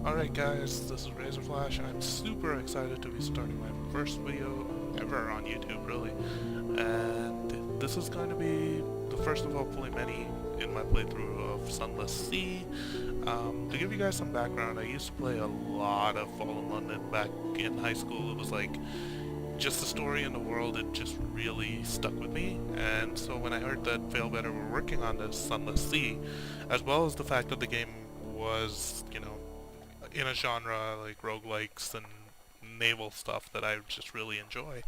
Alright guys, this is Razorflash. I'm super excited to be starting my first video ever on YouTube, really. And this is going to be the first of hopefully many in my playthrough of Sunless Sea. To give you guys some background, I used to play a lot of Fallen London back in high school. It was like just the story in the world, it just really stuck with me. And so when I heard that Failbetter were working on this Sunless Sea, as well as the fact that the game was, in a genre like roguelikes and naval stuff that I just really enjoy,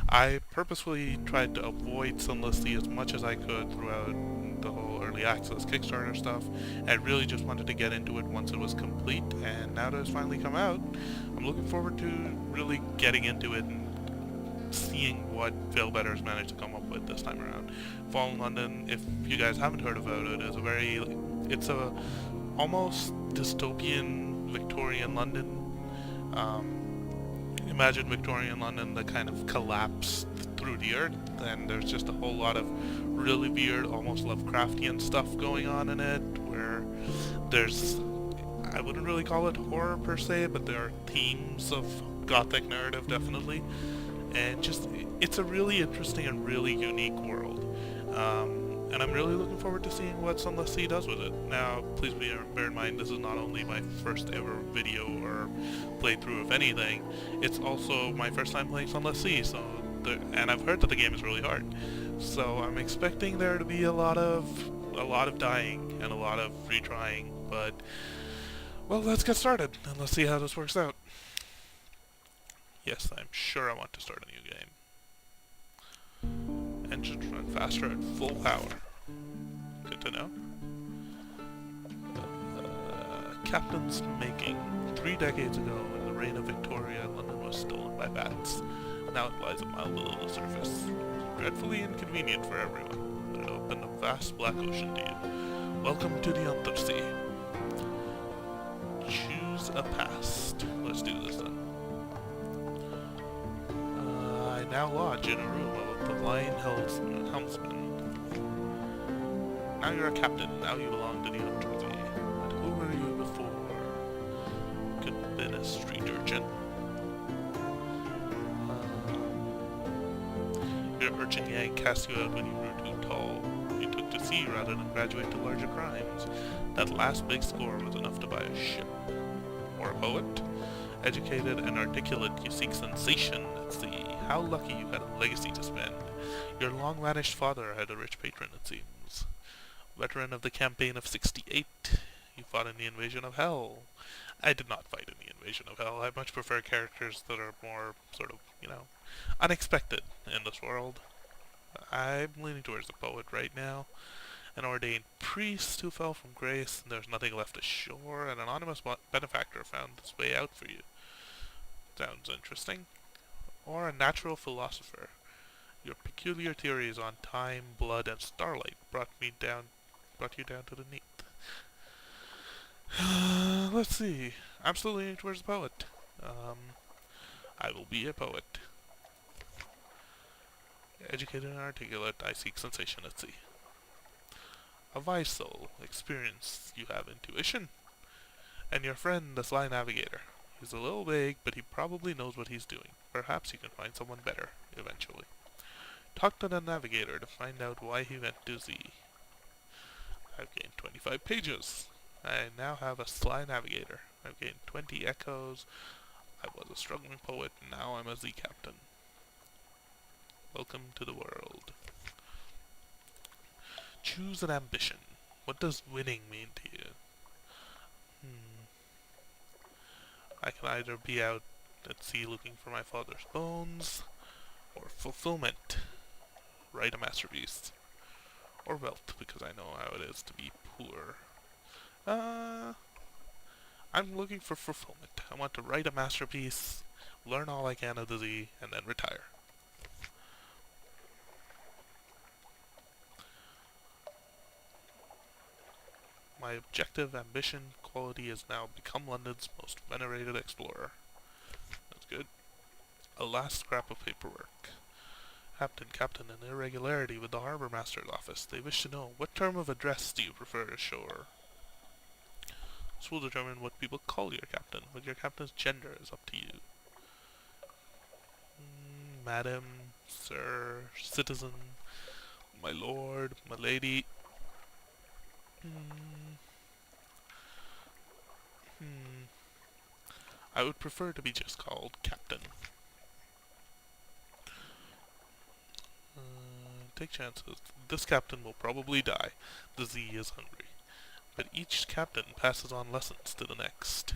I purposefully tried to avoid Sunless Sea as much as I could throughout the whole early access Kickstarter stuff. I really just wanted to get into it once it was complete, and now that it's finally come out, I'm looking forward to really getting into it and seeing what Failbetter has managed to come up with this time around. Fallen London, if you guys haven't heard about it, is it's a almost dystopian Victorian London. Imagine Victorian London that kind of collapsed through the earth, and there's just a whole lot of really weird, almost Lovecraftian stuff going on in it, where there's, I wouldn't really call it horror per se, but there are themes of gothic narrative definitely, and just, it's a really interesting and really unique world. And I'm really looking forward to seeing what Sunless Sea does with it. Now, please bear in mind, this is not only my first ever video or playthrough of anything, it's also my first time playing Sunless Sea, and I've heard that the game is really hard. So I'm expecting there to be a lot of dying and a lot of retrying, but, well, let's get started, and let's see how this works out. Yes, I'm sure I want to start a new game. Engines run faster at full power. Good to know. Captain's making. 3 decades ago, in the reign of Victoria, London was stolen by bats. Now it lies a mile below the surface. Dreadfully inconvenient for everyone, but it opened a vast black ocean to you. Welcome to the Undersea. Choose a past. Let's do this then. I now lodge in a room of the Lion Helmsman. Now you're a captain, now you belong to the Undersea. But who were you before? Could have been a street urchin. Your urchin yank cast you out when you were too tall. You took to sea rather than graduate to larger crimes. That last big score was enough to buy a ship. Or a poet? Educated and articulate, you seek sensation at sea. How lucky you had a legacy to spend. Your long-vanished father had a rich patron, it seems. Veteran of the campaign of 68, you fought in the invasion of Hell. I did not fight in the invasion of Hell. I much prefer characters that are more, sort of, unexpected in this world. I'm leaning towards the poet right now. An ordained priest who fell from grace, and there's nothing left ashore. An anonymous benefactor found his way out for you. Sounds interesting. Or a natural philosopher. Your peculiar theories on time, blood, and starlight brought you down to the neat. Let's see. I'm still leaning towards the poet. I will be a poet. Educated and articulate, I seek sensation at sea. A wise soul, experience, you have intuition. And your friend, the sly navigator. He's a little vague, but he probably knows what he's doing. Perhaps you can find someone better, eventually. Talk to the navigator to find out why he went to sea. I've gained 25 pages. I now have a sly navigator. I've gained 20 echoes. I was a struggling poet, now I'm a sea captain. Welcome to the world. Choose an ambition. What does winning mean to you? I can either be out at sea looking for my father's bones, or fulfillment, write a masterpiece, or wealth, because I know how it is to be poor. I'm looking for fulfillment. I want to write a masterpiece, learn all I can of the sea, and then retire. My objective, ambition, quality is now become London's most venerated explorer. That's good. A last scrap of paperwork. Captain, an irregularity with the Harbour Master's office. They wish to know, what term of address do you prefer ashore? This will determine what people call your captain, but your captain's gender is up to you. Madam, sir, citizen, my lord, my lady. I would prefer to be just called captain. Take chances. This captain will probably die. The Z is hungry. But each captain passes on lessons to the next.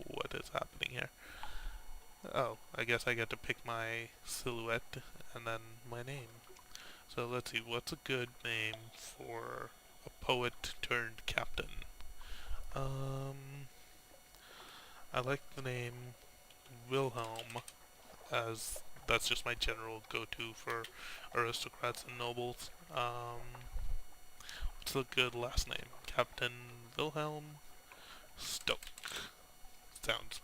What is happening here? Oh, I guess I get to pick my silhouette and then my name. So let's see, what's a good name for a poet turned captain? I like the name Wilhelm, as that's just my general go-to for aristocrats and nobles. What's a good last name? Captain Wilhelm Stoke. Sounds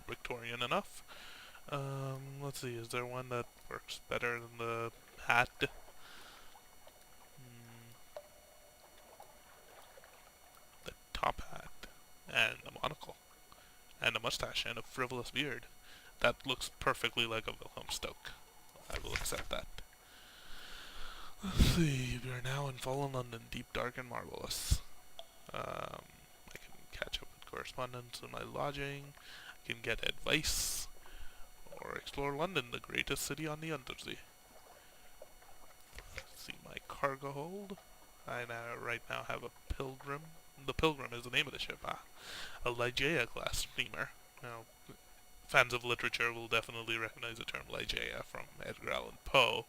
Victorian enough. Let's see, is there one that works better than the hat? The top hat, and a monocle, and a mustache, and a frivolous beard. That looks perfectly like a Wilhelm Stoke. I will accept that. Let's see, we are now in fallen London, deep, dark, and marvelous. I can catch up with correspondence in my lodging. I can get advice, or explore London, the greatest city on the Undersea. See my cargo hold. I right now have a Pilgrim. The Pilgrim is the name of the ship. A Ligeia class steamer. Now, fans of literature will definitely recognize the term Ligeia from Edgar Allan Poe.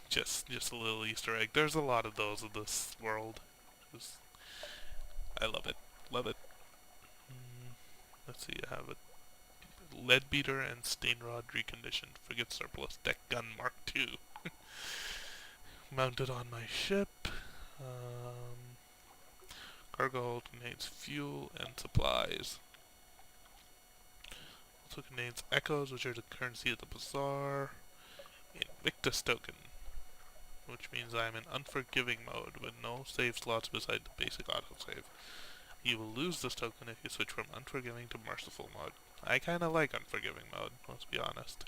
Just a little Easter egg. There's a lot of those in this world. I love it. Love it. Let's see, I have a Leadbeater and Stainrod reconditioned frigate surplus deck gun Mark II. Mounted on my ship. Cargo hold contains fuel and supplies. Also contains echoes, which are the currency of the bazaar. Invictus token, which means I am in unforgiving mode with no save slots beside the basic autosave. You will lose this token if you switch from unforgiving to merciful mode. I kinda like unforgiving mode, let's be honest.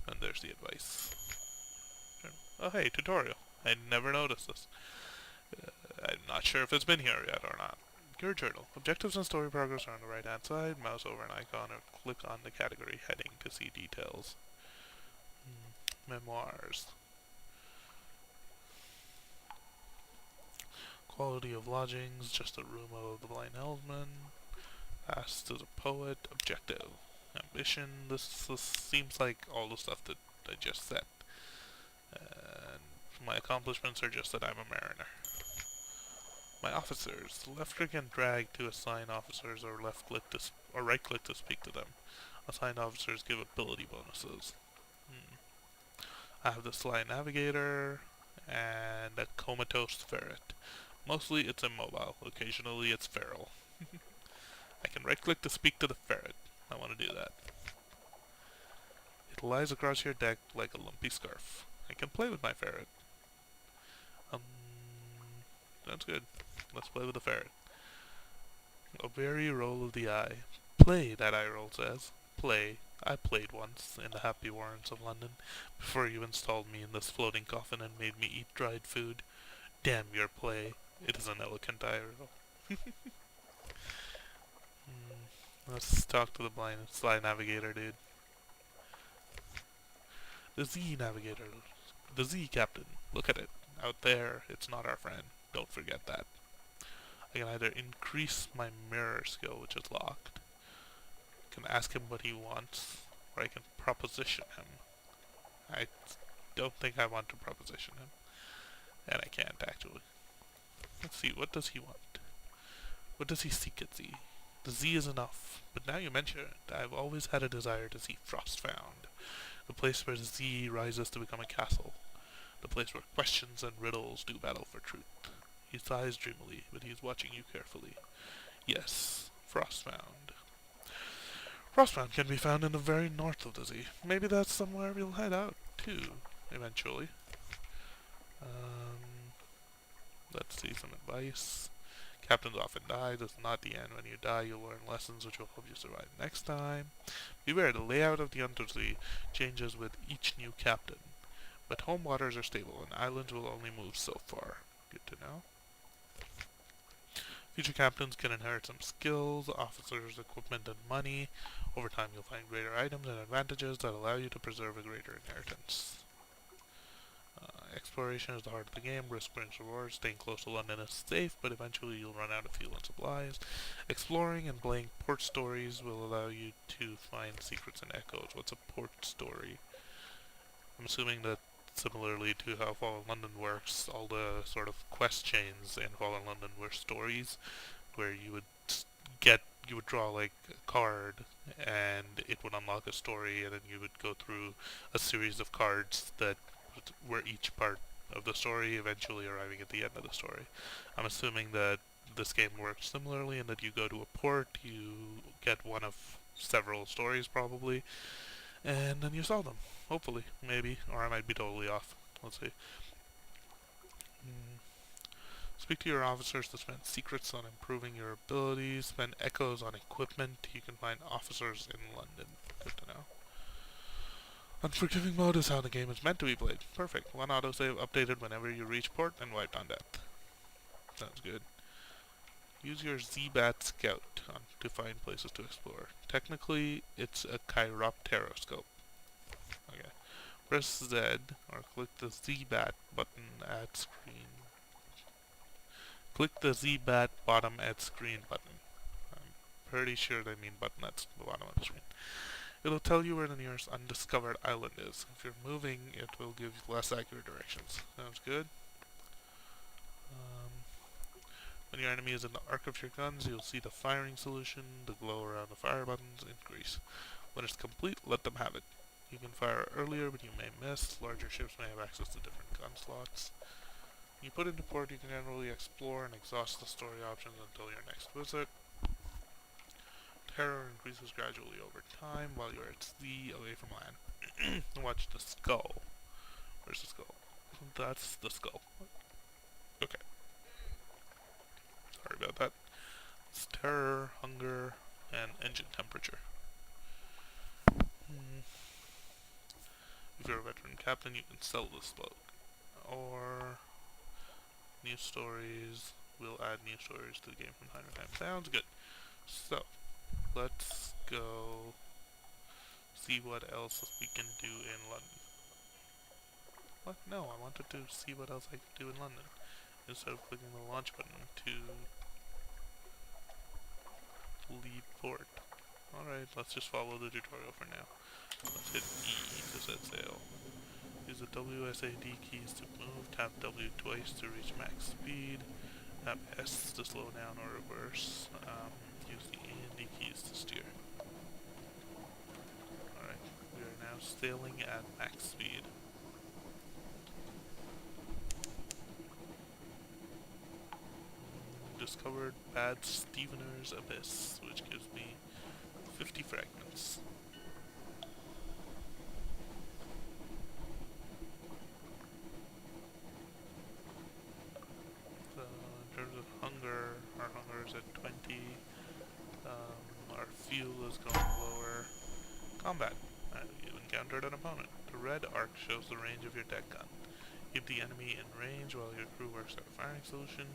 And there's the advice. Oh hey, tutorial. I never noticed this. I'm not sure if it's been here yet or not. Your journal. Objectives and story progress are on the right hand side. Mouse over an icon or click on the category heading to see details. Memoirs. Quality of lodgings, just a room of the blind helmsman. Past as a poet. Objective. Ambition. This seems like all the stuff that I just said. And my accomplishments are just that I'm a mariner. My officers. Left click and drag to assign officers, or left click to or right click to speak to them. Assigned officers give ability bonuses. I have the Sly Navigator and a Comatose Ferret. Mostly it's immobile. Occasionally it's feral. I can right click to speak to the ferret. I want to do that. It lies across your deck like a lumpy scarf. I can play with my ferret. That's good. Let's play with the ferret. A very roll of the eye. Play, that eye roll says. Play. I played once in the happy warrens of London, before you installed me in this floating coffin and made me eat dried food. Damn your play. It is an eloquent eye roll. Let's talk to the blind Sly Navigator, dude. The Z Navigator. The Z Captain. Look at it. Out there, it's not our friend. Don't forget that. I can either increase my mirror skill, which is locked. I can ask him what he wants, or I can proposition him. I don't think I want to proposition him. And I can't, actually. Let's see, what does he want? What does he seek at Z? The Z is enough, but now you mention it, I've always had a desire to see Frostfound, the place where the Z rises to become a castle, the place where questions and riddles do battle for truth. He sighs dreamily, but he is watching you carefully. Yes, Frostfound. Frostfound can be found in the very north of the Z. Maybe that's somewhere we'll head out to, eventually. Let's see some advice. Captains often die. This is not the end. When you die, you'll learn lessons which will help you survive next time. Beware, the layout of the Undersea changes with each new captain. But home waters are stable, and islands will only move so far. Good to know. Future captains can inherit some skills, officers, equipment, and money. Over time, you'll find greater items and advantages that allow you to preserve a greater inheritance. Exploration is the heart of the game. Risk brings rewards. Staying close to London is safe, but eventually you'll run out of fuel and supplies. Exploring and playing port stories will allow you to find secrets and echoes. What's a port story? I'm assuming that similarly to how Fallen London works, all the sort of quest chains in Fallen London were stories, where you would draw like a card, and it would unlock a story, and then you would go through a series of cards that were each part of the story, eventually arriving at the end of the story. I'm assuming that this game works similarly in that you go to a port, you get one of several stories probably, and then you solve them. Hopefully, maybe, or I might be totally off. Let's see. Speak to your officers to spend secrets on improving your abilities. Spend echoes on equipment. You can find officers in London. Good to know. Unforgiving mode is how the game is meant to be played. Perfect. One autosave updated whenever you reach port and wiped on death. Sounds good. Use your Z-Bat Scout to find places to explore. Technically, it's a chiropteroscope. Okay. Press Z or click the Z-Bat button at screen. Click the Z-Bat bottom at screen button. I'm pretty sure they mean button at the bottom of the screen. It'll tell you where the nearest undiscovered island is. If you're moving, it will give you less accurate directions. Sounds good. When your enemy is in the arc of your guns, you'll see the firing solution. The glow around the fire buttons increase. When it's complete, let them have it. You can fire earlier, but you may miss. Larger ships may have access to different gun slots. When you put into port, you can generally explore and exhaust the story options until your next visit. Terror increases gradually over time while you're at sea away from land. Watch the skull. Where's the skull? That's the skull. Okay. Sorry about that. It's terror, hunger, and engine temperature. If you're a veteran captain, you can sell this boat. Or new stories. We'll add new stories to the game from time to time. Sounds good. So, let's go see what else we can do in London. What? No, I wanted to see what else I could do in London. Instead of clicking the launch button to leave port. Alright, let's just follow the tutorial for now. Let's hit E to set sail. Use the WSAD keys to move, tap W twice to reach max speed, tap S to slow down or reverse, use the E and D keys to steer. Alright, we are now sailing at max speed. Discovered Bad Stevener's Abyss, which gives me 50 fragments. So, in terms of hunger, our hunger is at 20. Our fuel is going lower. Combat. You encountered an opponent. The red arc shows the range of your deck gun. Keep the enemy in range while your crew works out a firing solution.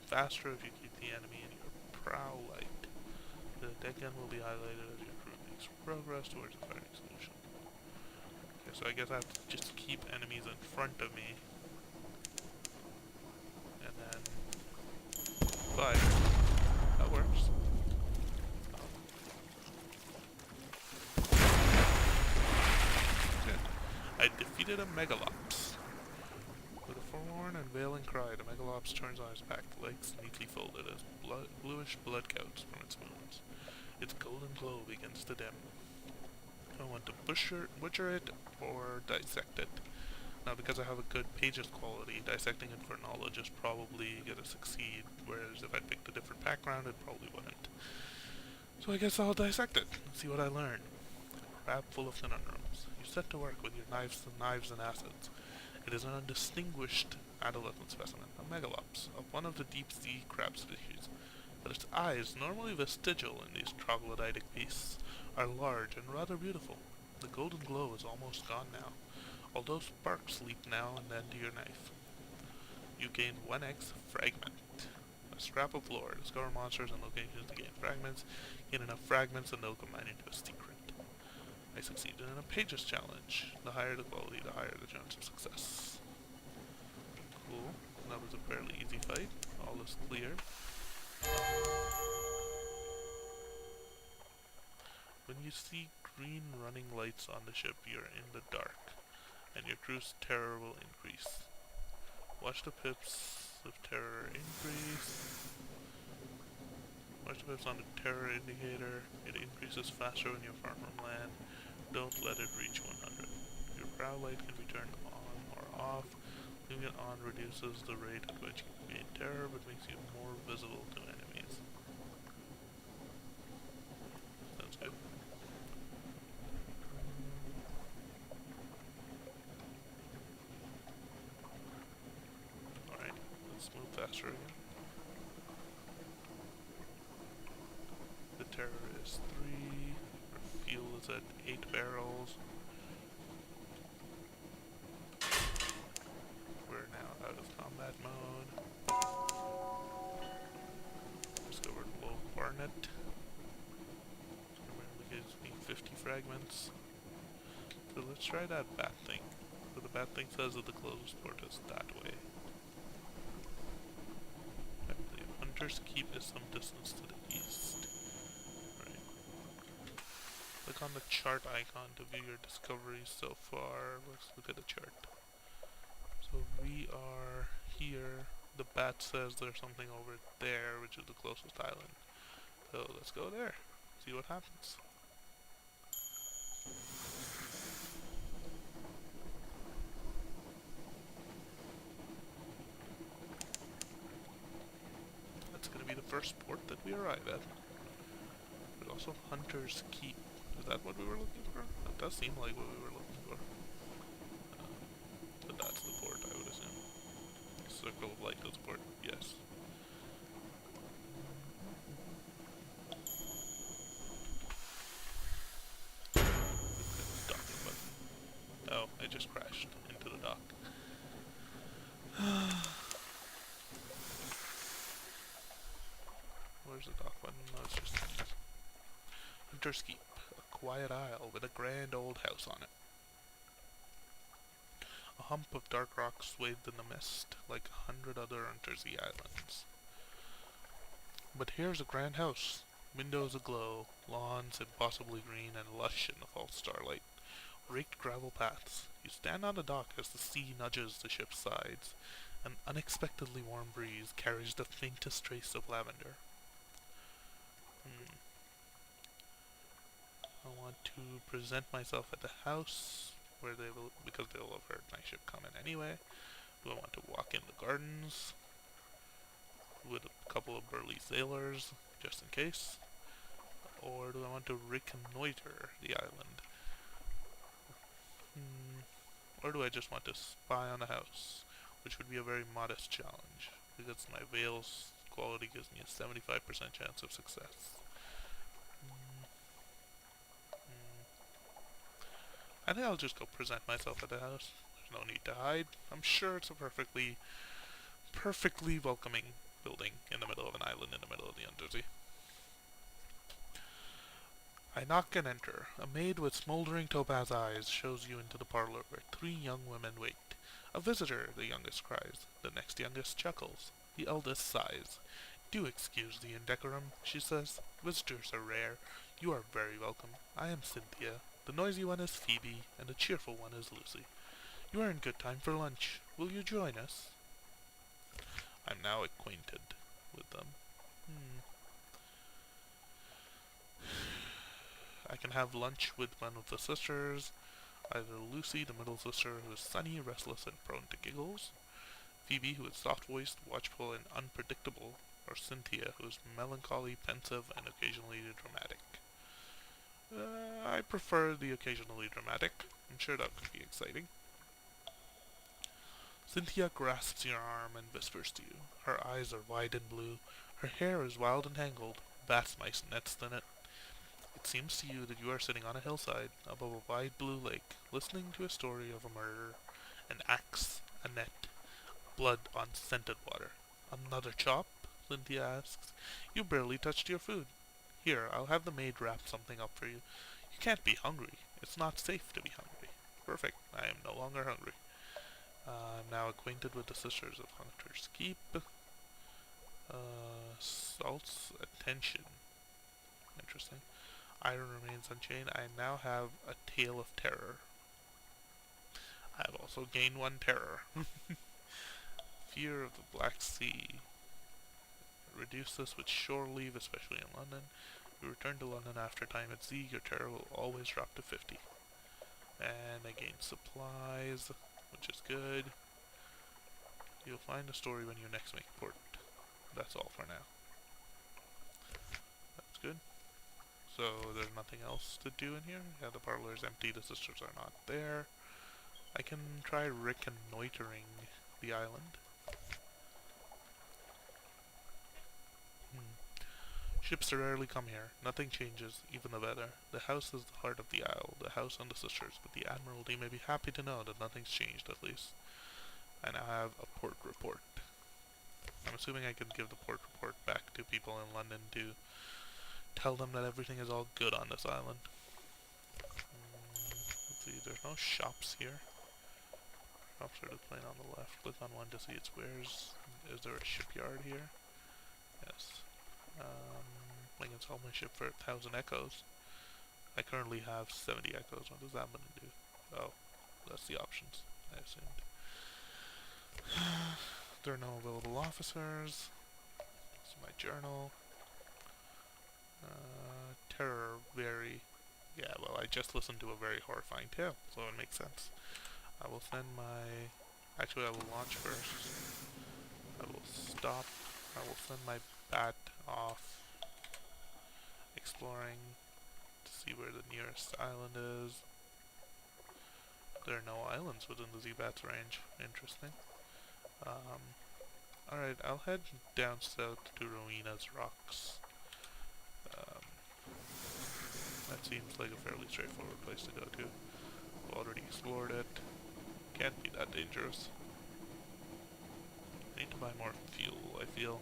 Faster if you keep the enemy in your prow light. The deck gun will be highlighted as your crew makes progress towards the firing solution. Okay, so I guess I have to just keep enemies in front of me. And then fire. That works. Good. I defeated a Megalops. With a forlorn and veiling cry, the Megalops turns on his back, legs neatly folded as bluish blood gouts from its wounds. Its golden glow begins to dim. I want to butcher it or dissect it. Now, because I have a good pages quality, dissecting it for knowledge is probably gonna succeed, whereas if I picked a different background, it probably wouldn't. So I guess I'll dissect it and see what I learn. A wrap full of conundrums. You set to work with your knives and acids. It is an undistinguished adolescent specimen, a megalops, of one of the deep-sea crab species, but its eyes, normally vestigial in these troglodytic beasts, are large and rather beautiful. The golden glow is almost gone now, although sparks leap now and then to your knife. You gain 1x fragment. A scrap of lore. Discover monsters and locations to gain fragments. Gain enough fragments and they'll combine into a secret. I succeeded in a pages challenge. The higher the quality, the higher the chance of success. Cool. That was a fairly easy fight. All is clear. When you see green running lights on the ship, you're in the dark, and your crew's terror will increase. Watch the pips of terror increase. Watch the pips on the terror indicator. It increases faster when you're far from land. Don't let it reach 100. Your prow light can be turned on or off. Leaving it on reduces the rate at which you gain terror, but makes you more visible to enemies. Sounds good. Alright, let's move faster again. The terror is 3. Our fuel is at 8 barrels. We're now out of combat mode. Discovered low Barnet. Remember, gives me 50 fragments. So let's try that bat thing. So the bat thing says that the closest port is that way. I believe Hunter's Keep is some distance to the east. Right. Click on the chart icon to view your discoveries so far. Let's look at the chart. So we are here. The bat says there's something over there, which is the closest island. So let's go there. See what happens. That's gonna be the first port that we arrive at. But also Hunter's Keep. Is that what we were looking for? That does seem like what we were looking for. But that's the port, I would assume. Circle of Light is the port, yes. Docking button. Oh, I just crashed into the dock. Where's the dock button? No, it's just Hunter's Keep, a quiet isle with a grand old house on it. A hump of dark rock swathed in the mist, like 100 other Untersea islands. But here's a grand house, windows aglow, lawns impossibly green and lush in the false starlight, raked gravel paths. You stand on the dock as the sea nudges the ship's sides. An unexpectedly warm breeze carries the faintest trace of lavender. I want to present myself at the house, where they will, because they will have heard my ship coming anyway. Do I want to walk in the gardens with a couple of burly sailors, just in case? Or do I want to reconnoiter the island? Or do I just want to spy on the house, which would be a very modest challenge, because my veil's quality gives me a 75% chance of success. I think I'll just go present myself at the house. There's no need to hide. I'm sure it's a perfectly welcoming building in the middle of an island in the middle of the Untersea. I knock and enter. A maid with smoldering topaz eyes shows you into the parlor where 3 young women wait. A visitor, the youngest cries. The next youngest chuckles. The eldest sighs. Do excuse the indecorum, she says. Visitors are rare. You are very welcome. I am Cynthia. The noisy one is Phoebe, and the cheerful one is Lucy. You are in good time for lunch. Will you join us? I'm now acquainted with them. I can have lunch with one of the sisters, either Lucy, the middle sister, who is sunny, restless, and prone to giggles, Phoebe, who is soft-voiced, watchful, and unpredictable, or Cynthia, who is melancholy, pensive, and occasionally dramatic. I prefer the occasionally dramatic. I'm sure that could be exciting. Cynthia grasps your arm and whispers to you. Her eyes are wide and blue. Her hair is wild and tangled. Bat mice nest in it. It seems to you that you are sitting on a hillside above a wide blue lake, listening to a story of a murder, an axe, a net, blood on scented water. Another chop? Cynthia asks. You barely touched your food. Here, I'll have the maid wrap something up for you. You can't be hungry. It's not safe to be hungry. Perfect. I am no longer hungry. I'm now acquainted with the Sisters of Hunter's Keep. Salt's attention. Interesting. Iron remains unchained. I now have a tale of terror. I have also gained one terror. Fear of the Black Sea. Reduce this with shore leave, especially in London. You return to London after time at sea. Your terror will always drop to 50. And I gain supplies, which is good. You'll find a story when you next make port. That's all for now. That's good. So there's nothing else to do in here. Yeah, the parlor is empty. The sisters are not there. I can try reconnoitering the island. Ships rarely come here. Nothing changes, even the weather. The house is the heart of the isle, the house and the sisters, but the Admiralty may be happy to know that nothing's changed, at least. I now have a port report. I'm assuming I can give the port report back to people in London to tell them that everything is all good on this island. Let's see, there's no shops here. Shops are displayed on the left. Click on one to see its wares. Is there a shipyard here? Yes. I can sell my ship for 1,000 echoes. I currently have 70 echoes. What does that going to do? Oh, that's the options, I assumed. There are no available officers. This is my journal. Terror, very... Yeah, well, I just listened to a very horrifying tale, so it makes sense. I will send my... Actually, I will launch first. I will stop. I will send my bat off exploring to see where the nearest island is. There are no islands within the Z-Bat's range. Interesting. Alright, I'll head down south to Rowena's Rocks. That seems like a fairly straightforward place to go to. I've already explored it. Can't be that dangerous. I need to buy more fuel, I feel.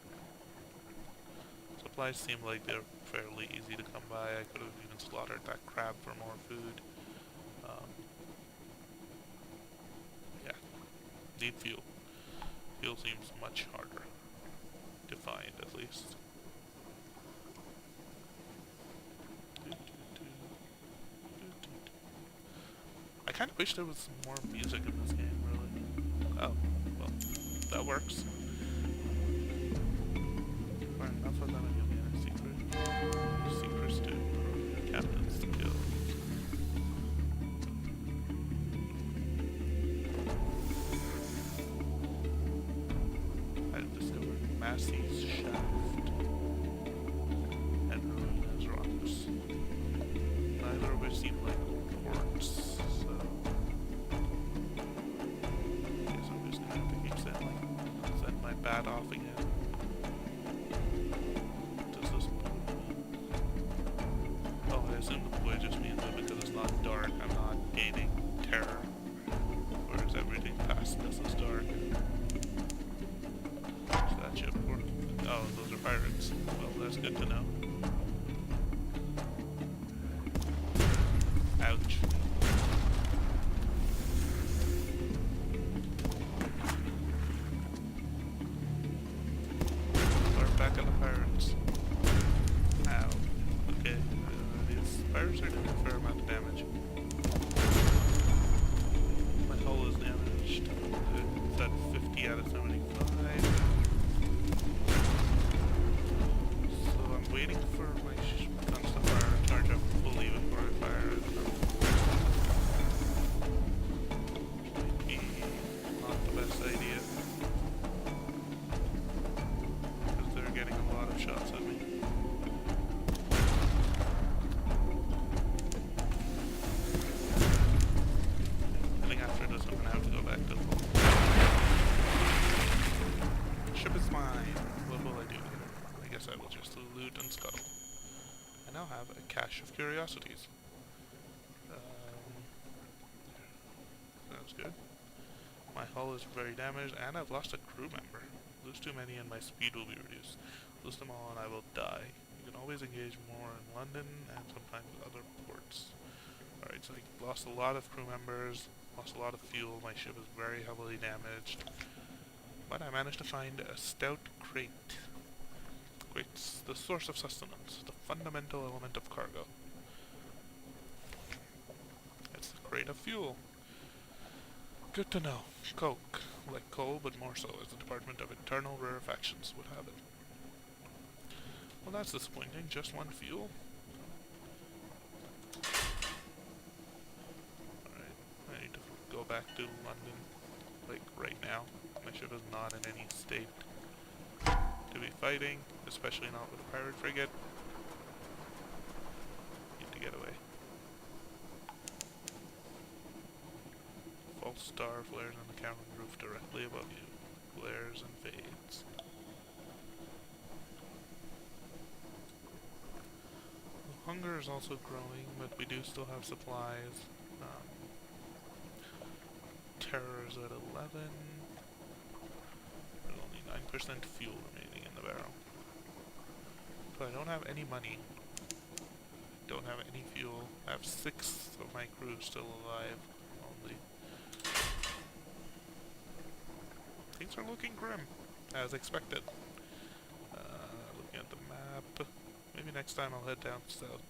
Supplies seem like they're fairly easy to come by. I could have even slaughtered that crab for more food. Yeah. Need fuel. Fuel seems much harder to find, at least. I kind of wish there was some more music in this game, really. Oh, well, that works. Alright, enough of that. You'll get a secret. Secrets to your captain's skills. I've discovered Massey's Shaft and Rowena's Rocks. Neither of which seem like ports, so I guess I'm just gonna have to keep send my bat off again. Does this Oh, I assume the blue just means that because it's not dark, I'm not gaining terror. Whereas everything past this is dark. Is that ship? Oh, those are pirates. Well, that's good to know. Ouch. We're back on the pirates. Ow. Okay, these pirates are doing a fair amount of damage. My hull is damaged. It's at 50 out of 75. So I'm waiting for my guns to fire and charge up fully before I fire it. Might be not the best idea. Because they're getting a lot of shots at me. villages to loot and scuttle. I now have a cache of curiosities. Sounds good. My hull is very damaged, and I've lost a crew member. Lose too many and my speed will be reduced. Lose them all and I will die. You can always engage more in London and sometimes other ports. Alright, so I lost a lot of crew members, lost a lot of fuel, my ship is very heavily damaged. But I managed to find a stout crate. Crate's the source of sustenance, the fundamental element of cargo. It's the crate of fuel. Good to know. Coke, like coal but more so, as the Department of Internal Rarefactions would have it. Well, that's disappointing. Just one fuel? Alright, I need to go back to London, like, right now. My ship is not in any state to be fighting, especially not with a pirate frigate. Need to get away. False star flares on the cavern roof directly above you. Flares and fades. Hunger is also growing, but we do still have supplies. Terror is at 11. There's only 9% fuel remaining in the barrel. So I don't have any money. Don't have any fuel. I have 6 of my crew still alive only. Things are looking grim, as expected. Looking at the map, maybe next time I'll head down south.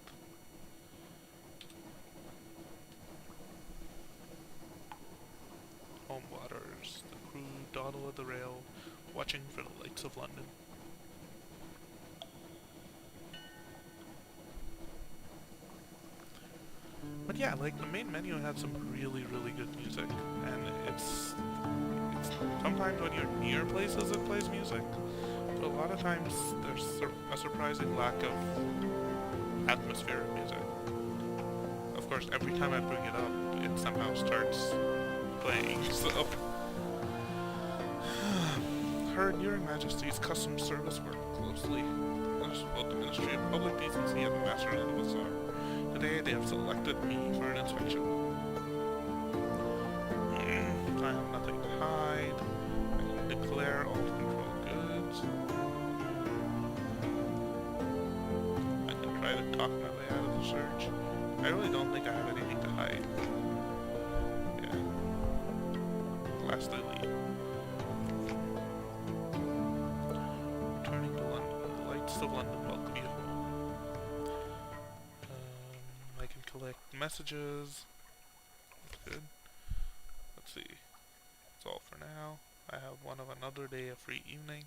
Home waters, the crew dawdle at the rail, watching for the lights of London. But yeah, like, the main menu had some really, really good music, and it's sometimes when you're near places it plays music, but a lot of times there's a surprising lack of atmospheric music. Of course, every time I bring it up, it somehow starts playing, so... Her Enduring Majesty's Customs Service worked closely with both the Ministry of Public Decency and the Master of the Bazaar. Today they have selected me for an inspection. I have nothing to hide. I can declare all control goods. I can try to talk my way out of the search. I really don't think I have anything to hide. Yeah. Last I leave. Returning to London. The lights of London welcome you home. I can collect messages. That's good. Let's see. That's all for now. I have one of another day a free evening.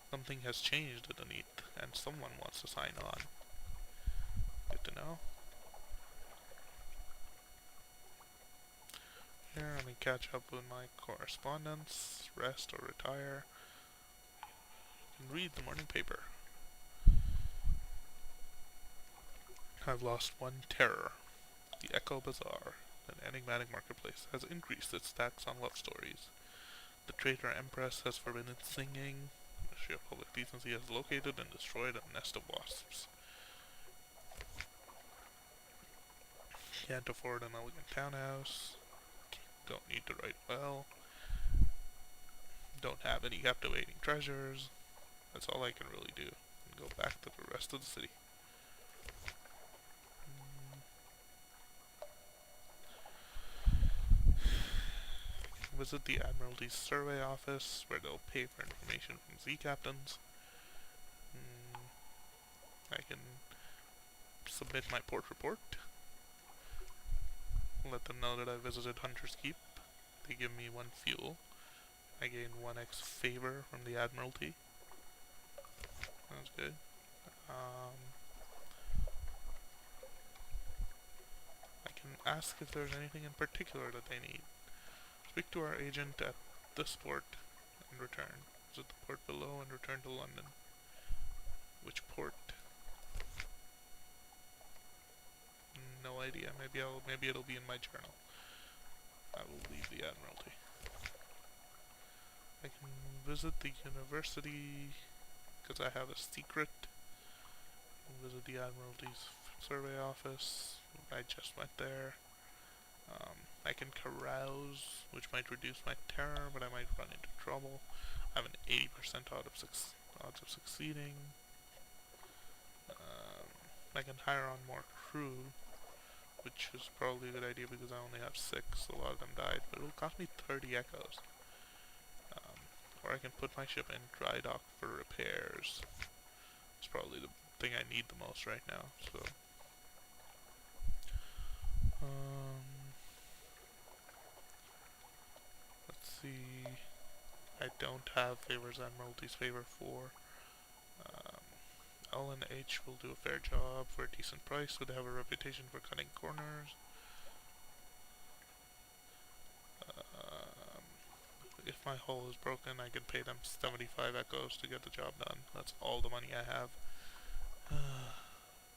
Something has changed underneath, and someone wants to sign on. Good to know. Here, let me catch up with my correspondence, rest or retire, and read the morning paper. I've lost one terror. The Echo Bazaar, an enigmatic marketplace, has increased its tax on love stories. The traitor Empress has forbidden singing. The Ministry of Public Decency has located and destroyed a nest of wasps. Can't afford an elegant townhouse. Don't need to write well. Don't have any captivating treasures. That's all I can really do. And go back to the rest of the city. Visit the Admiralty's survey office, where they'll pay for information from sea captains. I can submit my port report. Let them know that I visited Hunter's Keep. They give me 1 fuel. I gain 1x favor from the Admiralty. That's good. I can ask if there's anything in particular that they need. Speak to our agent at this port and return. Visit the port below and return to London. Which port? No idea. Maybe it'll be in my journal. I will leave the Admiralty. I can visit the university because I have a secret Visit the Admiralty's survey office. I just went there. I can carouse, which might reduce my terror, but I might run into trouble. I have an 80% odds of succeeding. I can hire on more crew, which is probably a good idea because I only have 6, a lot of them died, but it will cost me 30 echoes. Or I can put my ship in dry dock for repairs. It's probably the thing I need the most right now, so... let's see... I don't have favors Admiralty's favor 4. L and H will do a fair job for a decent price, so they have a reputation for cutting corners. If my hull is broken, I can pay them 75 echoes to get the job done. That's all the money I have.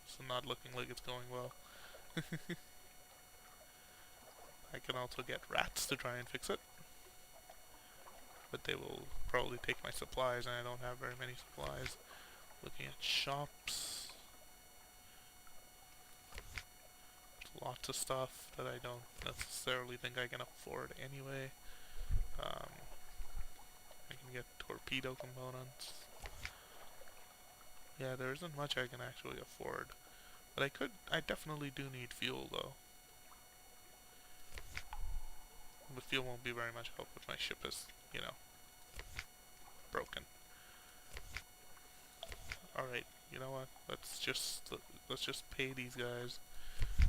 So not looking like it's going well. I can also get rats to try and fix it. But they will probably take my supplies, and I don't have very many supplies. Looking at shops. Lots of stuff that I don't necessarily think I can afford anyway. I can get torpedo components. Yeah, there isn't much I can actually afford. But I definitely do need fuel though. The fuel won't be very much help if my ship is, you know, broken. Alright, you know what? Let's just pay these guys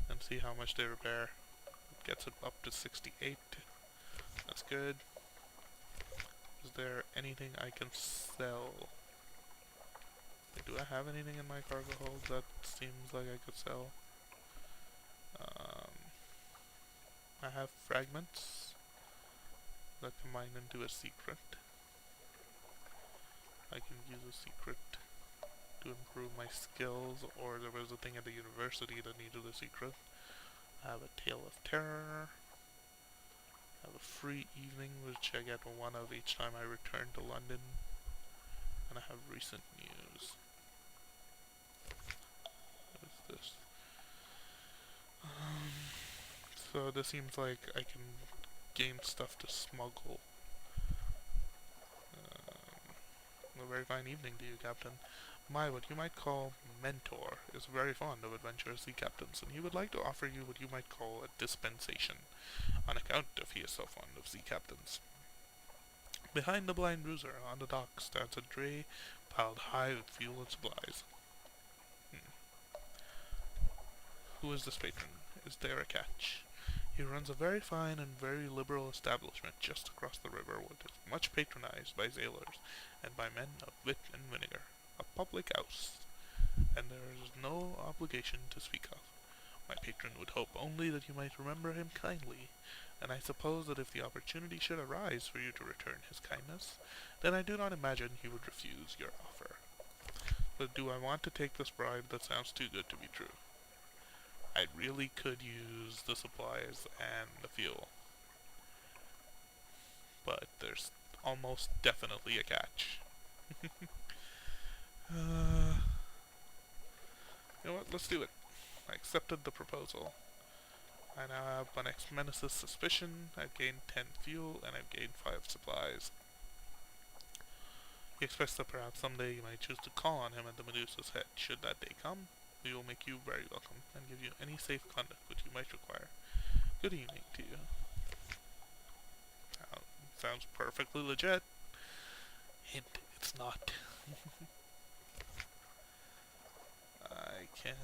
and see how much they repair. It gets it up to 68. That's good. Is there anything I can sell? Do I have anything in my cargo hold that seems like I could sell? I have fragments that combine into a secret. I can use a secret to improve my skills, or there was a thing at the university that needed a secret. I have a Tale of Terror. I have a free evening, which I get one of each time I return to London. And I have recent news. What is this? So this seems like I can gain stuff to smuggle. A very fine evening to you, Captain. What you might call mentor is very fond of adventurous sea captains, and he would like to offer you what you might call a dispensation, on account of he is so fond of sea captains. Behind the blind bruiser on the dock stands a dray piled high with fuel and supplies. Who is this patron? Is there a catch? He runs a very fine and very liberal establishment just across the river, which is much patronized by sailors and by men of wit and vinegar. A public house, and there is no obligation to speak of. My patron would hope only that you might remember him kindly, and I suppose that if the opportunity should arise for you to return his kindness, then I do not imagine he would refuse your offer. But do I want to take this bribe? That sounds too good to be true. I really could use the supplies and the fuel, but there's almost definitely a catch. You know what, let's do it. I accepted the proposal. I now have my next Menace's suspicion. I've gained 10 fuel, and I've gained 5 supplies. He expects that perhaps someday you might choose to call on him at the Medusa's head. Should that day come, we will make you very welcome, and give you any safe conduct which you might require. Good evening to you. Sounds perfectly legit. Hint, it's not. I can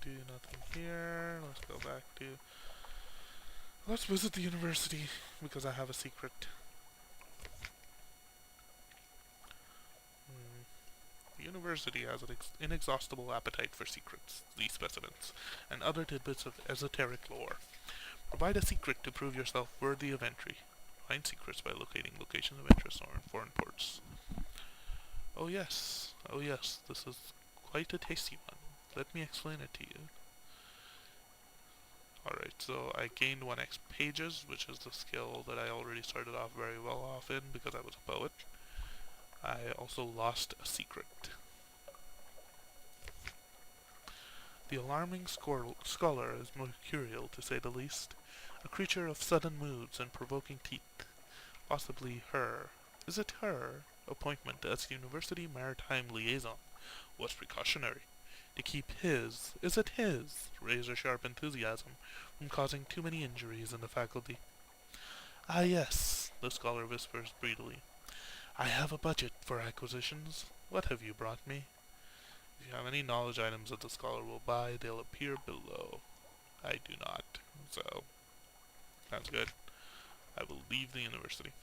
do nothing here. Let's go back to... Let's visit the university, because I have a secret. The university has an inexhaustible appetite for secrets, these specimens, and other tidbits of esoteric lore. Provide a secret to prove yourself worthy of entry. Find secrets by locating locations of interest or in foreign ports. Oh yes, this is quite a tasty one. Let me explain it to you. Alright, so I gained 1x pages, which is the skill that I already started off very well off in because I was a poet. I also lost a secret. The alarming scholar is mercurial, to say the least. A creature of sudden moods and provoking teeth. Possibly her. Is it her? Appointment as University Maritime Liaison was precautionary. To keep his, is it his, razor-sharp enthusiasm from causing too many injuries in the faculty. Ah yes, the scholar whispers breedily. I have a budget for acquisitions. What have you brought me? If you have any knowledge items that the scholar will buy, they'll appear below. I do not. So, sounds good. I will leave the university.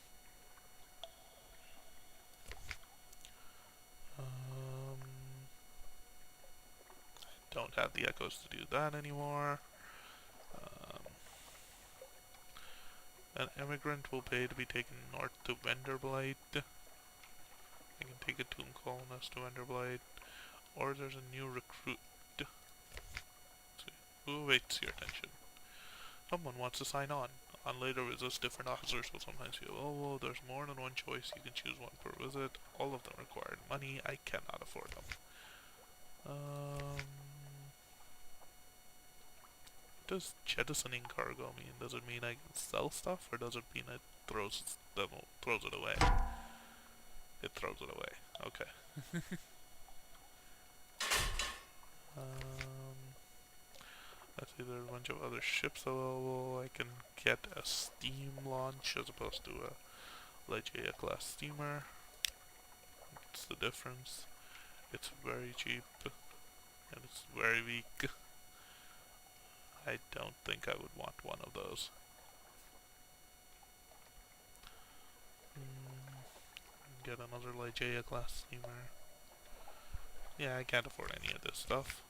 I don't have the echoes to do that anymore. An immigrant will pay to be taken north to Wenderblight. I can take a tomb colonist to Wenderblight. Or there's a new recruit. Who awaits your attention? Someone wants to sign on. On later visits, different officers will sometimes feel, oh, well, there's more than one choice. You can choose one per visit. All of them require money. I cannot afford them. What does jettisoning cargo mean? Does it mean I can sell stuff, or does it mean it throws it away? It throws it away. Okay. Let's see, there's a bunch of other ships available. I can get a steam launch as opposed to a Legia class steamer. What's the difference? It's very cheap and it's very weak. I don't think I would want one of those. Get another Legia class steamer. Yeah, I can't afford any of this stuff.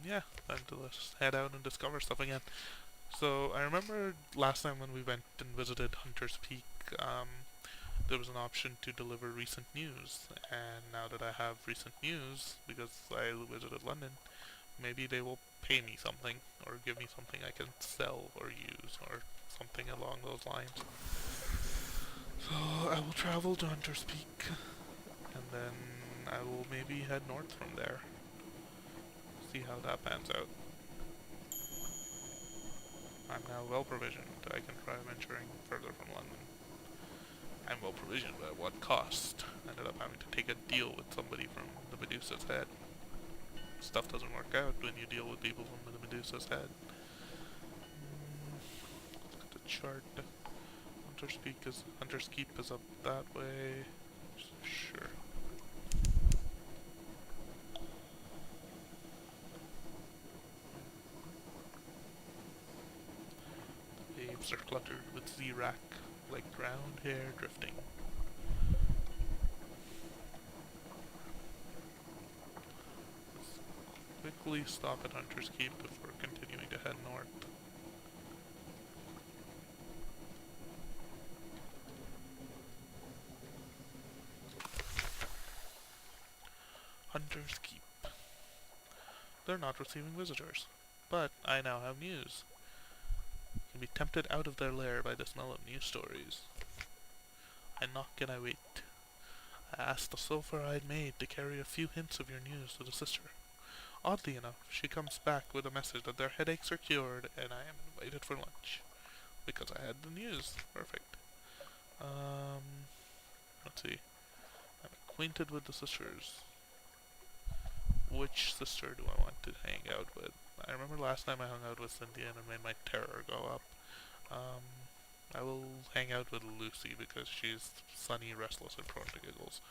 Yeah, time to let's head out and discover stuff again. So, I remember last time when we went and visited Hunter's Peak, there was an option to deliver recent news, and now that I have recent news, because I visited London, maybe they will pay me something, or give me something I can sell or use, or something along those lines. So, I will travel to Hunter's Peak, and then I will maybe head north from there. See how that pans out. I'm now well provisioned. I can try venturing further from London. I'm well provisioned, but at what cost? I ended up having to take a deal with somebody from the Medusa's head. Stuff doesn't work out when you deal with people from the Medusa's head. Look at the chart. Hunter's Keep is up that way. Sure. Waves are cluttered with Zerak, like drowned hair drifting. Let's quickly stop at Hunter's Keep before continuing to head north. Hunter's Keep. They're not receiving visitors, but I now have news. Can be tempted out of their lair by the smell of news stories. I knock and I wait. I ask the sulphur eyed maid to carry a few hints of your news to the sister. Oddly enough, she comes back with a message that their headaches are cured and I am invited for lunch. Because I had the news. Perfect. Let's see. I'm acquainted with the sisters. Which sister do I want to hang out with? I remember last time I hung out with Cynthia and it made my terror go up. I will hang out with Lucy because she's sunny, restless, and prone to giggles.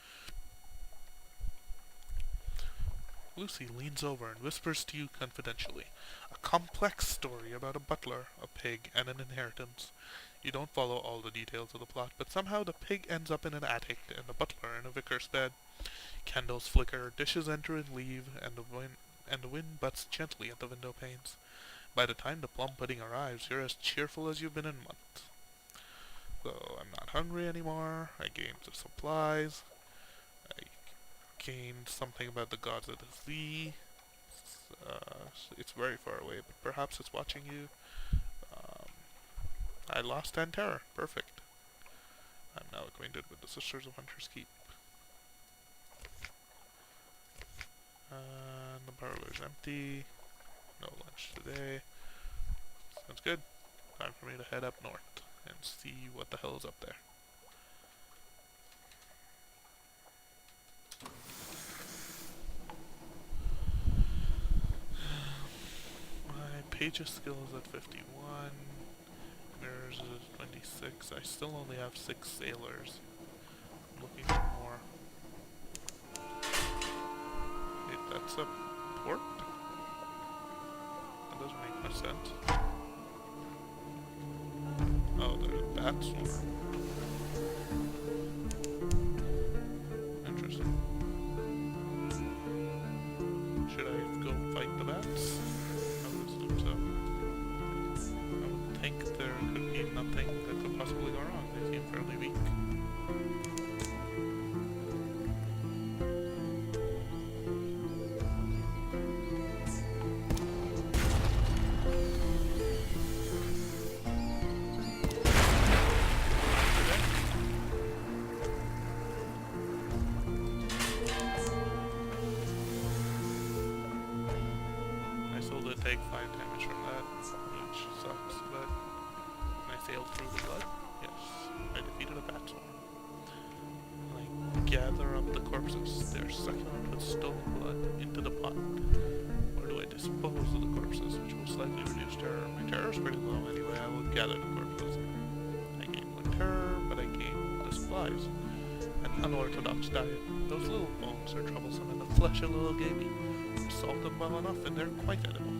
Lucy leans over and whispers to you confidentially. A complex story about a butler, a pig, and an inheritance. You don't follow all the details of the plot, but somehow the pig ends up in an attic and the butler in a vicar's bed. Candles flicker, dishes enter and leave, and the wind butts gently at the window panes. By the time the plum pudding arrives, you're as cheerful as you've been in months. So I'm not hungry anymore. I gained the supplies. I gained something about the gods of the sea. It's very far away, but perhaps it's watching you. I lost 10 terror. Perfect. I'm now acquainted with the Sisters of Hunter's Keep. The parlor is empty. No lunch today. Sounds good. Time for me to head up north and see what the hell is up there. My pages skill is at 51. Mirrors is at 26. I still only have 6 sailors. I'm looking for more. Wait, that's a port? That doesn't make much sense. Oh, there's a bat swarm. Interesting. Should I go fight the bats? I would assume so. I would think there could be nothing that could possibly go wrong. They seem fairly weak. Take 5 damage from that, which sucks, but I sailed through the blood. Yes, I defeated a bat swarm. I gather up the corpses. They're sucking up with stolen blood into the pot. Or do I dispose of the corpses, which will slightly reduce terror? My terror's pretty low anyway. I will gather the corpses. I gain 1 terror, but I gain the supplies. An unorthodox diet. Those little bones are troublesome and the flesh a little gamey. Salt them well enough and they're quite edible.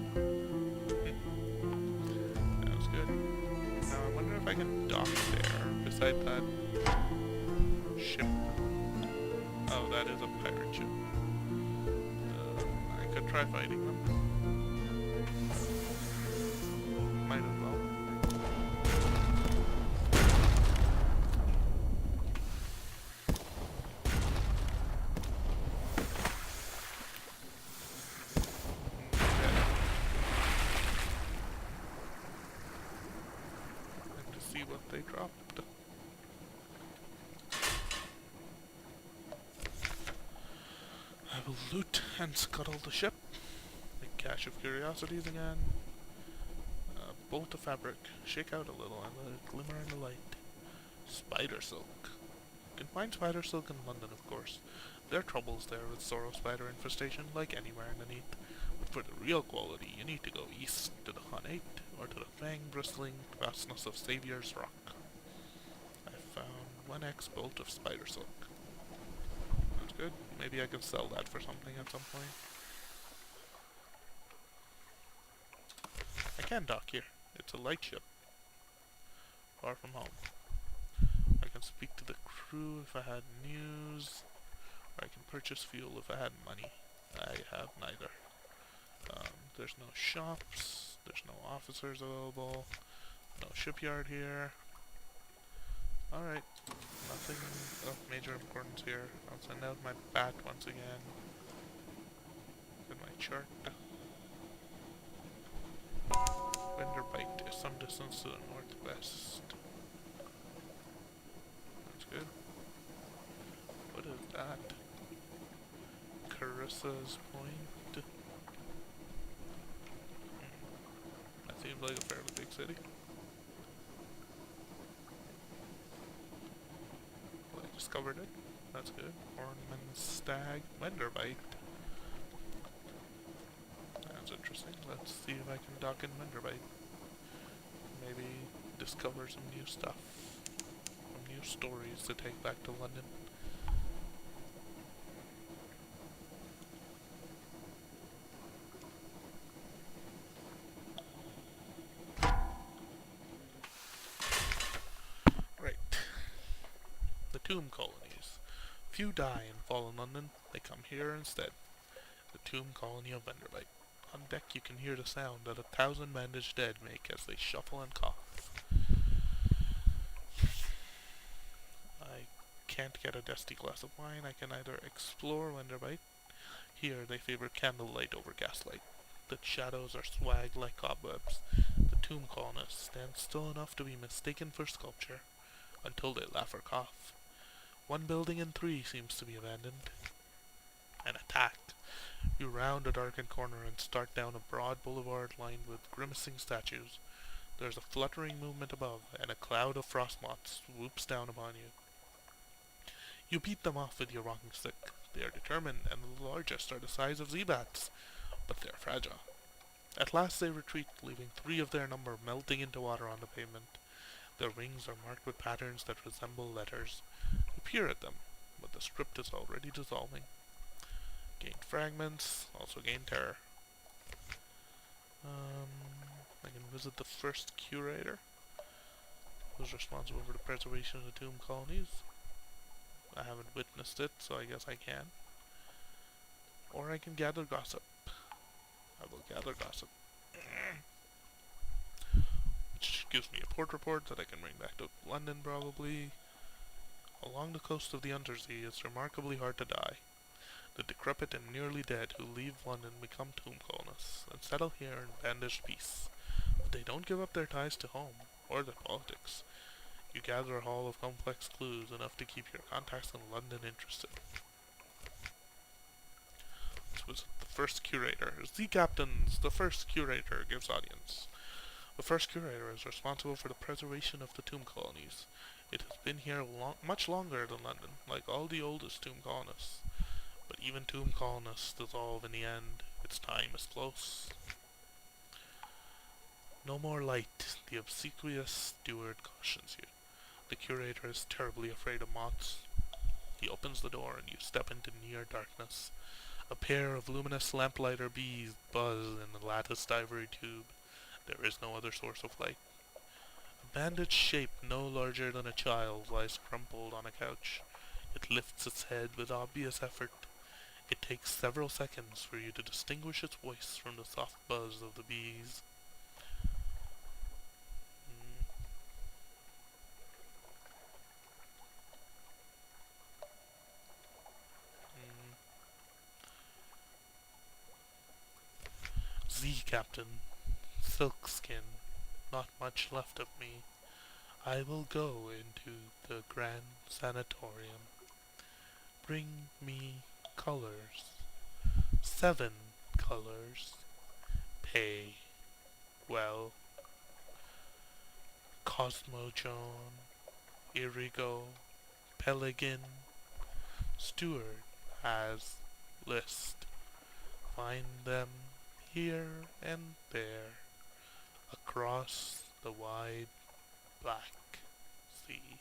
That was good. Now I wonder if I can dock there beside that ship. Oh, that is a pirate ship. I could try fighting them. Might as well. They dropped. I will loot and scuttle the ship. A cache of curiosities again. Bolt of fabric. Shake out a little and let it glimmer in the light. Spider silk. You can find spider silk in London, of course. There are troubles there with sorrow spider infestation, like anywhere underneath. But for the real quality, you need to go east to the Hunate, or to the fang-bristling vastness of Saviour's Rock. I found 1x bolt of spider silk. That's good. Maybe I can sell that for something at some point. I can dock here. It's a light ship. Far from home. I can speak to the crew if I had news. Or I can purchase fuel if I had money. I have neither. There's no shops. There's no officers available. No shipyard here. Alright. Nothing of major importance here. I'll send out my bat once again. In my chart. Wenderbite is some distance to the northwest. That's good. What is that? Carissa's Point. That seems like a fairly big city. Well, I discovered it. That's good. Ornament Stag. Wenderbite. That's interesting. Let's see if I can dock in Wenderbite. Maybe discover some new stuff. Some new stories to take back to London. Right. The tomb colonies. Few die and fall in London. They come here instead. The tomb colony of Wenderbite. On deck you can hear the sound that 1,000 bandaged dead make as they shuffle and cough. I can't get a dusty glass of wine. I can either explore Wenderbite. Here they favor candlelight over gaslight. The shadows are swag like cobwebs. The tomb colonists stand still enough to be mistaken for sculpture, until they laugh or cough. 1 building in 3 seems to be abandoned. An attack. You round a darkened corner and start down a broad boulevard lined with grimacing statues. There's a fluttering movement above, and a cloud of frost moths swoops down upon you. You beat them off with your walking stick. They are determined, and the largest are the size of Z-bats, but they are fragile. At last they retreat, leaving 3 of their number melting into water on the pavement. Their wings are marked with patterns that resemble letters. You peer at them, but the script is already dissolving. Gain fragments, also gain terror. I can visit the first curator, who's responsible for the preservation of the tomb colonies. I haven't witnessed it, so I guess I can. Or I can gather gossip. I will gather gossip. Which gives me a port report that I can bring back to London, probably. Along the coast of the Undersea, it's remarkably hard to die. The decrepit and nearly dead who leave London become tomb colonists, and settle here in bandaged peace. But they don't give up their ties to home, or their politics. You gather a haul of complex clues, enough to keep your contacts in London interested. This was the first curator. Z Captains, the first curator gives audience. The first curator is responsible for the preservation of the tomb colonies. It has been here much longer than London, like all the oldest tomb colonists. But even tomb colonists dissolve in the end. Its time is close. No more light, the obsequious steward cautions you. The curator is terribly afraid of moths. He opens the door and you step into near darkness. A pair of luminous lamplighter bees buzz in the latticed ivory tube. There is no other source of light. A bandaged shape no larger than a child lies crumpled on a couch. It lifts its head with obvious effort. It takes several seconds for you to distinguish its voice from the soft buzz of the bees. Z Captain, Silkskin, not much left of me. I will go into the Grand Sanatorium. Bring me colors. 7 colors. Pay well. Cosmojon, Irigo, Pelican, Steward has list. Find them here and there, across the wide black sea.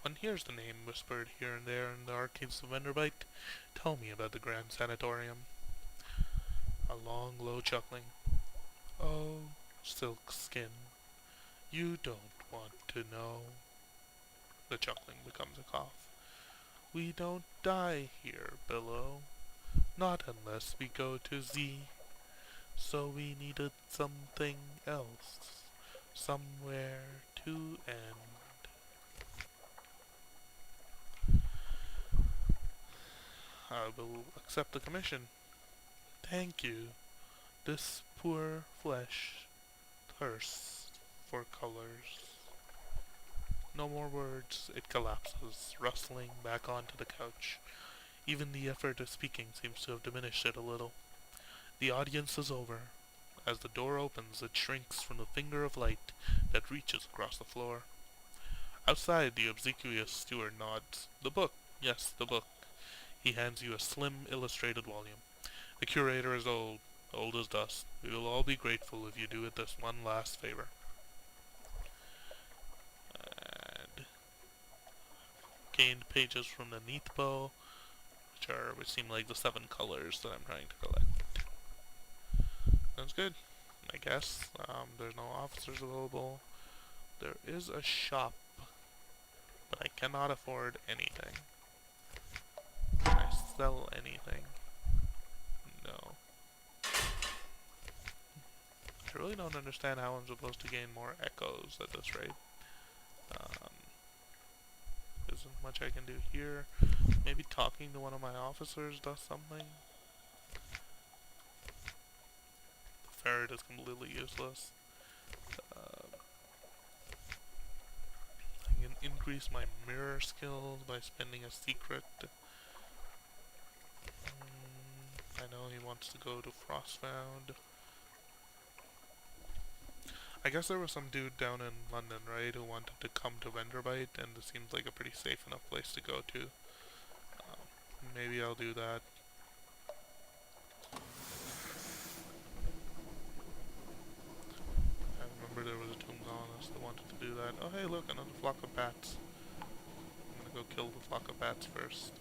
One hears the name whispered here and there in the arcades of Venderbite. Tell me about the Grand Sanatorium. A long, low chuckling. Oh, Silkskin, you don't want to know. The chuckling becomes a cough. We don't die here below, not unless we go to Z. So we needed something else, somewhere to end. I will accept the commission. Thank you. This poor flesh thirsts for colors. No more words, it collapses, rustling back onto the couch. Even the effort of speaking seems to have diminished it a little. The audience is over. As the door opens, it shrinks from the finger of light that reaches across the floor. Outside, the obsequious steward nods. The book, yes, the book. He hands you a slim, illustrated volume. The curator is old as dust. We will all be grateful if you do it this one last favor. Gained pages from the Neathbow, which seem like the 7 colors that I'm trying to collect. That's good, I guess. There's no officers available. There is a shop, but I cannot afford anything. Can I sell anything? No. I really don't understand how I'm supposed to gain more echoes at this rate. Isn't much I can do here. Maybe talking to one of my officers does something. The ferret is completely useless. increase my mirror skills by spending a secret. I know he wants to go to Frostbound. I guess there was some dude down in London, right, who wanted to come to Venderbite, and this seems like a pretty safe enough place to go to. Maybe I'll do that. I remember there was a tomb colonist that wanted to do that. Oh hey look, another flock of bats. I'm gonna go kill the flock of bats first.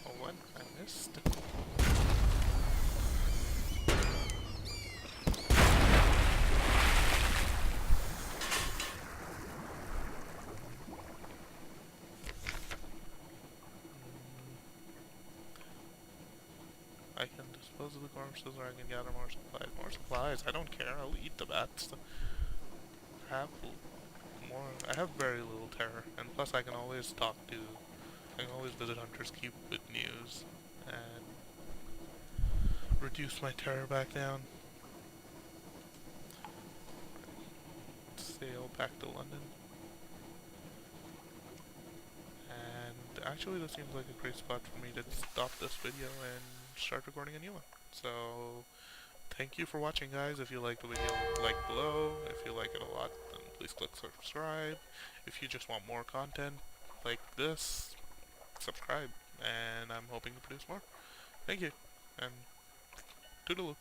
Oh what? I missed. I can dispose of the corpses or I can gather more supplies. More supplies? I don't care, I'll eat the bats. I have very little terror, and plus I can always I can always visit Hunter's Keep with news, and reduce my terror back down. Sail back to London. And actually this seems like a great spot for me to stop this video and start recording a new one. So, thank you for watching guys. If you liked the video, like below. If you like it a lot, then please click subscribe. If you just want more content like this, subscribe. And I'm hoping to produce more. Thank you, and toodaloo.